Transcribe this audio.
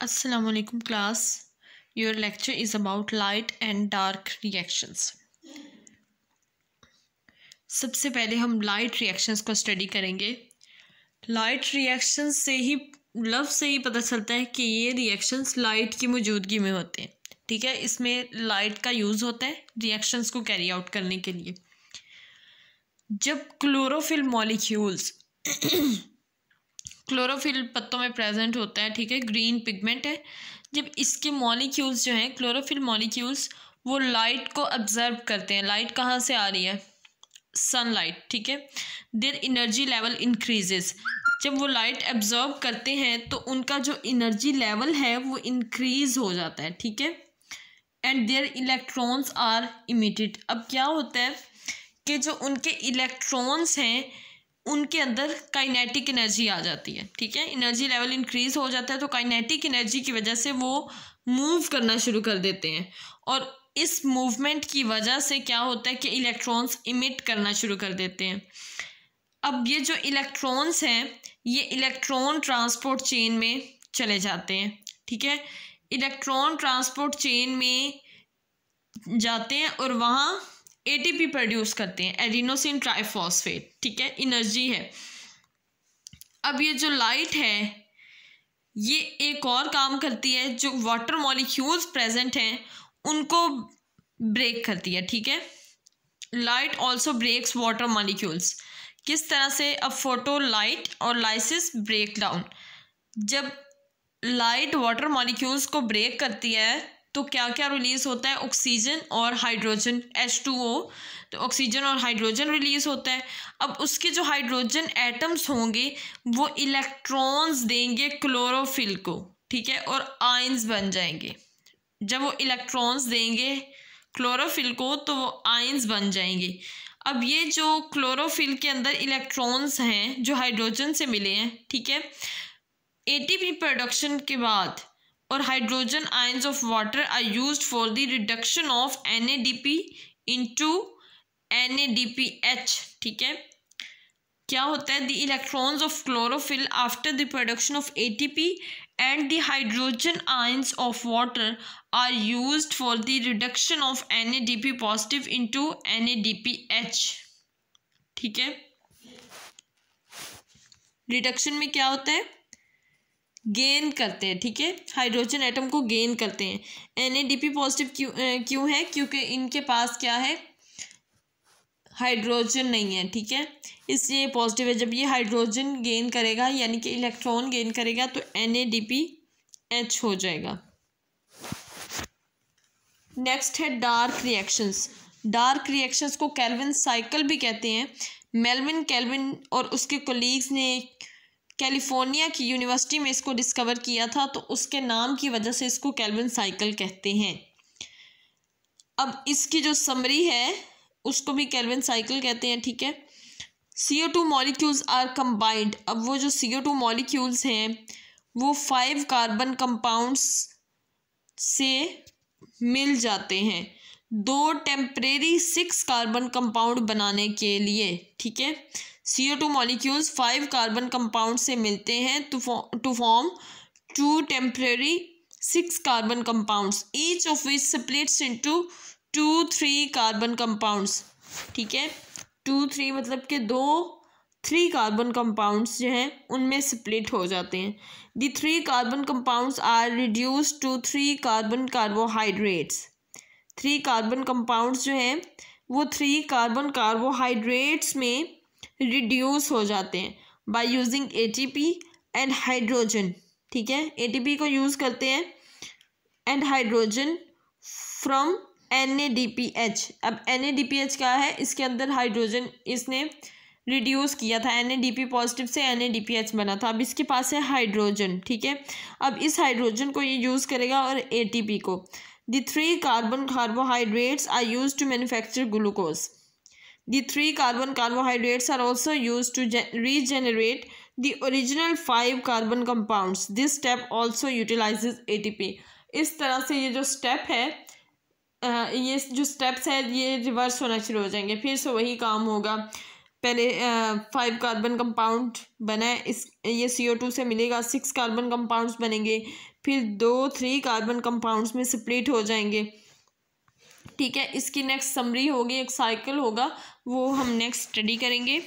Assalamu alaikum class. Your lecture is about light and dark reactions. सबसे पहले हम light reactions को study करेंगे। लाइट रिएक्शंस से ही लफ्ज़ से ही पता चलता है कि ये रिएक्शंस लाइट की मौजूदगी में होते हैं। ठीक है, इसमें लाइट का यूज़ होता है रिएक्शंस को कैरी आउट करने के लिए। जब क्लोरोफिल मॉलिक्यूल्स क्लोरोफिल पत्तों में प्रेजेंट होता है, ठीक है, ग्रीन पिगमेंट है। जब इसके मॉलिक्यूल्स जो हैं क्लोरोफिल मॉलिक्यूल्स वो लाइट को ऑब्जर्व करते हैं। लाइट कहाँ से आ रही है? सनलाइट। ठीक है, देयर एनर्जी लेवल इंक्रीजेस। जब वो लाइट एब्जॉर्ब करते हैं तो उनका जो एनर्जी लेवल है वो इंक्रीज हो जाता है। ठीक है, and there electrons are emitted. अब क्या होता है कि जो उनके इलेक्ट्रॉन्स हैं उनके अंदर काइनेटिक एनर्जी आ जाती है। ठीक है, एनर्जी लेवल इंक्रीज हो जाता है तो काइनेटिक एनर्जी की वजह से वो मूव करना शुरू कर देते हैं और इस मूवमेंट की वजह से क्या होता है कि इलेक्ट्रॉन्स इमिट करना शुरू कर देते हैं। अब ये जो इलेक्ट्रॉन्स हैं ये इलेक्ट्रॉन ट्रांसपोर्ट चेन में चले जाते हैं। ठीक है, इलेक्ट्रॉन ट्रांसपोर्ट चेन में जाते हैं और वहाँ एटीपी प्रोड्यूस करते हैं, एडिनोसिन ट्राइफॉस्फेट। ठीक है, एनर्जी है। अब ये जो लाइट है ये एक और काम करती है, जो वाटर मॉलिक्यूल्स प्रेजेंट हैं उनको ब्रेक करती है। ठीक है, light also breaks water molecules. किस तरह से? अब फोटो लाइट और लाइसिस ब्रेक डाउन। जब लाइट वाटर मॉलिक्यूल्स को ब्रेक करती है तो क्या क्या रिलीज़ होता है? ऑक्सीजन और हाइड्रोजन, H2O। तो ऑक्सीजन और हाइड्रोजन रिलीज़ होता है। अब उसके जो हाइड्रोजन एटम्स होंगे वो इलेक्ट्रॉन्स देंगे क्लोरोफिल को। ठीक है, और आयंस बन जाएंगे। जब वो इलेक्ट्रॉन्स देंगे क्लोरोफिल को तो वो आयंस बन जाएंगे। अब ये जो क्लोरोफिल के अंदर इलेक्ट्रॉन्स हैं जो हाइड्रोजन से मिले हैं, ठीक है, एटीपी प्रोडक्शन के बाद और hydrogen ions of water are used for the reduction of NADP into NADPH। ठीक है, क्या होता है? The electrons of chlorophyll after the production of ATP and the hydrogen ions of water are used for the reduction of NADP positive into NADPH। ठीक है, reduction में क्या होता है? गेन करते हैं। ठीक है, हाइड्रोजन एटम को गेन करते हैं। NADP पॉजिटिव क्यों है? क्योंकि इनके पास क्या है? हाइड्रोजन नहीं है। ठीक है, इसलिए पॉजिटिव है। जब ये हाइड्रोजन गेन करेगा यानी कि इलेक्ट्रॉन गेन करेगा तो NADPH हो जाएगा। नेक्स्ट है डार्क रिएक्शंस। डार्क रिएक्शंस को केल्विन साइकिल भी कहते हैं। मेल्विन केल्विन और उसके कोलीग्स ने कैलिफोर्निया की यूनिवर्सिटी में इसको डिस्कवर किया था तो उसके नाम की वजह से इसको केल्विन साइकिल कहते हैं। अब इसकी जो समरी है उसको भी केल्विन साइकिल कहते हैं। ठीक है, CO2 मॉलिक्यूल्स आर कंबाइंड। अब वो जो CO2 मॉलिक्यूल्स हैं वो 5 कार्बन कंपाउंड्स से मिल जाते हैं 2 टेम्परेरी 6 कार्बन कंपाउंड बनाने के लिए। ठीक है, CO2 मॉलिक्यूल्स 5 कार्बन कंपाउंड से मिलते हैं to form 2 temporary 6 carbon compounds, each of which splits into 2-3 carbon compounds. ठीक है, 2-3 मतलब कि 3 कार्बन कंपाउंड्स जो हैं उनमें स्प्लिट हो जाते हैं। The 3 carbon compounds are reduced to 3 carbon carbohydrates. 3 carbon compounds जो हैं वो 3 कार्बन कार्बोहाइड्रेट्स में रिड्यूस हो जाते हैं by using ATP and hydrogen. ठीक है, ATP को यूज़ करते हैं एंड हाइड्रोजन फ्रॉम NADPH। अब NADPH क्या है? इसके अंदर हाइड्रोजन इसने रिड्यूस किया था, NADP पॉजिटिव से NADPH बना था। अब इसके पास है हाइड्रोजन। ठीक है, अब इस हाइड्रोजन को ये यूज़ करेगा और ATP को। The 3 carbon carbohydrates are use to manufacture glucose. The 3 carbon carbohydrates are also used to regenerate the original 5 carbon compounds. This step also utilizes ATP. इस तरह से ये जो स्टेप है ये जो स्टेप्स है ये रिवर्स होना शुरू हो जाएंगे, फिर से वही काम होगा। पहले 5 कार्बन कंपाउंड बना है, इस ये CO2 से मिलेगा, 6 कार्बन कंपाउंड्स बनेंगे, फिर 3 कार्बन कंपाउंड्स में स्प्लिट हो जाएंगे, ठीक है। इसकी नेक्स्ट समरी होगी, एक साइकिल होगा, वो हम नेक्स्ट स्टडी करेंगे।